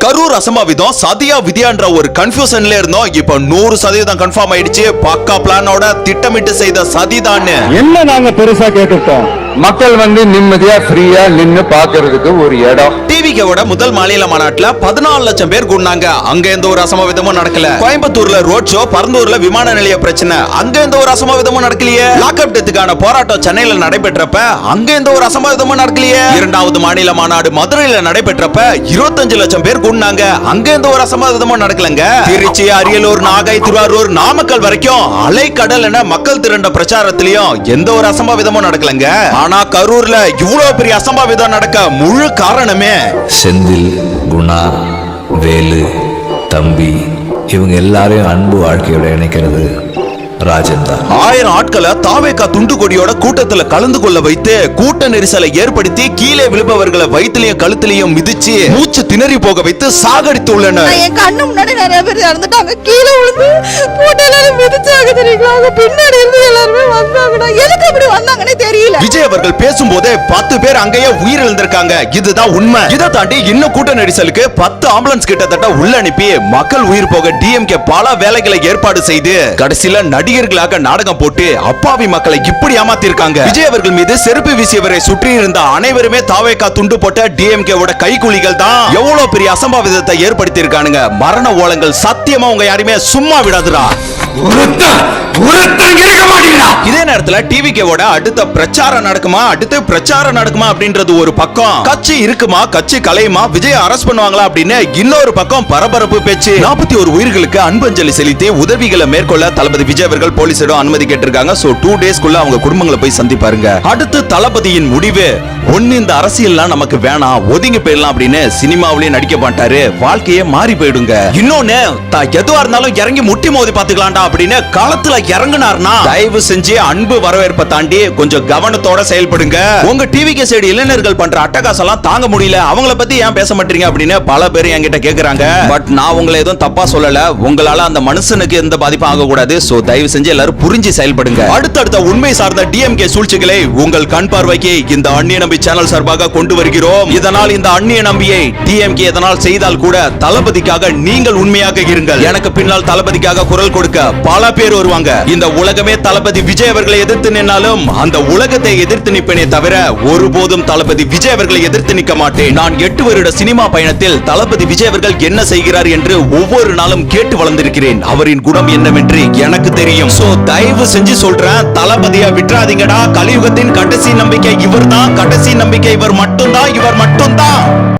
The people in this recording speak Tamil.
கரூர் அசம்பாவிதம் சதியா விதியான்ற ஒரு கன்ஃபியூஷன்ல இருந்தோம். இப்ப 100% கன்ஃபார்ம் ஆயிடுச்சு. பக்கா பிளானோட திட்டமிட்டு செய்த சதிதான். என்ன நாங்க பெருசா கேட்டுட்டோம், மக்கள் நிம்மதியா ஃப்ரீயா நின்னு பாக்குறதுக்கு ஒரு இடம். டிவிக்கோட முதல் மாநில மாநாட்டுல 14 லட்சம் பேர் கூடினாங்க. அங்க எந்த ஒரு அசம்பாவிதமும் நடக்கல. கோயம்புத்தூர்ல ரோட் ஷோ, பரந்தூர்ல விமான நிலைய பிரச்சனை, அங்க எந்த ஒரு அசம்பாவிதமும் நடக்கலையே. லாக்அப் டெத்துக்கான போராட்டம் சென்னையில நடைபெற்றப்ப அங்க எந்த ஒரு அசம்பாவிதமும் நடக்கலையே. இரண்டாவது மாநில மாநாடு மதுரையில நடைபெற்றப்ப 25 லட்சம் பேர் கூடினாங்க. அங்க எந்த ஒரு அசம்பாவிதமும் நடக்கலங்க. திருச்சி, அரியலூர், நாகை, திருவாரூர், நாமக்கல் வரைக்கும் அலைக்கடல் என மக்கள் திரண்ட பிரச்சாரத்திலையும் எந்த ஒரு அசம்பாவிதமும் நடக்கலங்க. ஆனா கரூர்ல இவ்வளவு பெரிய அசம்பாவிதம் நடக்க முழு காரணமே செந்தில், குணா, வேலு, தம்பி இவங்க எல்லாரையும் அன்பு வாழ்க்கையோட இணைக்கிறது ராஜன் தான். 1000 ஆட்களை தாவேகா துண்டு கொடியோட கூட்டத்துல கலந்து கொள்ள வைத்து கூட்ட நெரிசலை ஏற்படுத்தி கீழே விழுபவர்களை வயிற்றிலையும் கழுத்திலையும் மிதிச்சு மூச்சு திணறி போக வைத்து சாகடித்து உள்ளனர். என் கண்ணு முன்னாடி நிறைய பேர் இறந்துட்டாங்க. கீழே விழுந்து போட்டு எல்லாரும் மிதிச்சாங்க தெரியுங்களா. பின்னாடி இருந்து எல்லாருமே வந்தாங்கடா. எதுக்கு அப்படி வந்தாங்கன்னே தெரியல. விஜய் அவர்கள் பேசும்போதே 10 பேர் அங்கேயே உயிரிழந்திருக்காங்க. இதுதான் உண்மை. இதை தாண்டி இன்னும் கூட்ட நெரிசலுக்கு 10 ஆம்புலன்ஸ் கிட்டத்தட்ட உள்ள அனுப்பி மக்கள் உயிர் போக டிஎம்கே பல வேலைகளை ஏற்பாடு செய்து கடைசியில நடிகர்களாக நாடகம் போட்டு அப்பாவி மக்களை இப்படி ஏமாத்திருக்காங்க. விஜய் அவர்கள் மீது செருப்பு வீசியவரை சுற்றி இருந்த அனைவருமே தாவேகா துண்டு போட்ட டிஎம்கேவோட கைக்கூலிகள் தான். எவ்வளவு பெரிய அசம்பாவிதத்தை ஏற்படுத்தி இருக்கானுங்க. மரண ஓலங்கள் சத்தியமா உங்க யாருமே சும்மா விடாதுடா. இதே நேரத்துல டிவிக்கோட அடுத்த பிரச்சாரம் நடக்குமா அப்படின்றது ஒரு பக்கம். கட்சி இருக்குமா, கட்சி கலையுமா, விஜய் அரெஸ்ட் பண்ணுவாங்களா அப்படின்னு இன்னொரு பக்கம் பரபரப்பு பேச்சு. 41 உயிர்களுக்கு அன்பஞ்சலி செலுத்தி உதவிகளை மேற்கொள்ள தளபதி விஜய் அவர்கள் போலீசிடம் அனுமதி கேட்டிருக்காங்க. சோ 2 டேஸ்க்குள்ள அவங்க குடும்பங்களை போய் சந்திப்பாருங்க. அடுத்து தளபதியின் முடிவு, ஒன்னு இந்த அரசியல்லாம் நமக்கு வேணாம், ஒதுங்கி போயிடலாம் அப்படின்னு சினிமாவிலேயே நடிக்க மாட்டாரு. வாழ்க்கையே மாறி போயிடுங்க. இன்னொன்னு, எதுவா இருந்தாலும் இறங்கி முட்டி மோதி பாத்துக்கலாம்டா அப்படின்னு களத்துல இறங்குனார்னா தயவு செஞ்சு அன்பு வரவேற்பை தாண்டி கொஞ்சம் கவனத்தோட செயல்படுங்க. உங்க டிவிக்கு சைடு இளைஞர்கள் பண்ற அட்டகாசம் தாங்க முடியல, அவங்கள பத்தி ஏன் பேச மாட்டீங்க அப்படின்னு பல பேர் என்கிட்ட கேக்குறாங்க. பட் நான் உங்களை எதுவும் தப்பா சொல்லல. உங்களால அந்த மனுஷனுக்கு எந்த பாதிப்பும் ஆக கூடாது. சோ தயவு செஞ்சு எல்லாரும் புரிஞ்சு செயல்படுங்க. அடுத்தடுத்த உண்மை சார்ந்த டிஎம்கே சூழ்ச்சிகளை உங்கள் கண் பார்வைக்கு இந்த அந்நிய நம்பி சேனல் சார்பாக கொண்டு வருகிறோம். இதனால் இந்த அந்நிய நம்பியை டிஎம்கே எதனால் செய்தால் கூட தளபதிக்காக நீங்கள் உண்மையாக இருங்கள். எனக்கு பின்னால் தளபதிக்காக குரல் கொடுக்க பல பேர் வருவாங்க. இந்த உலகமே தளபதி விஜய் அவர்களை எதிர்த்து நின்னாலும் அந்த உலகத்தை எதிர்த்து நிற்பேனே தவிர ஒருபோதும் தளபதி விஜய் அவர்களை எதிர்த்து நிற்க மாட்டேன். நான் 8 வருட சினிமா பயணத்தில் தளபதி விஜய் அவர்கள் என்ன செய்கிறார் என்று ஒவ்வொரு நாளும் கேட்டு வளர்ந்திருக்கிறேன். அவரின் குணம் என்னவென்று எனக்கு தெரியும். சோ தயவு செஞ்சு சொல்றேன், தளபதியை விட்டுறாதீங்கடா. கலியுகத்தின் கடைசி நம்பிக்கை இவர் தான். கடைசி நம்பிக்கை இவர் மட்டும்தான்.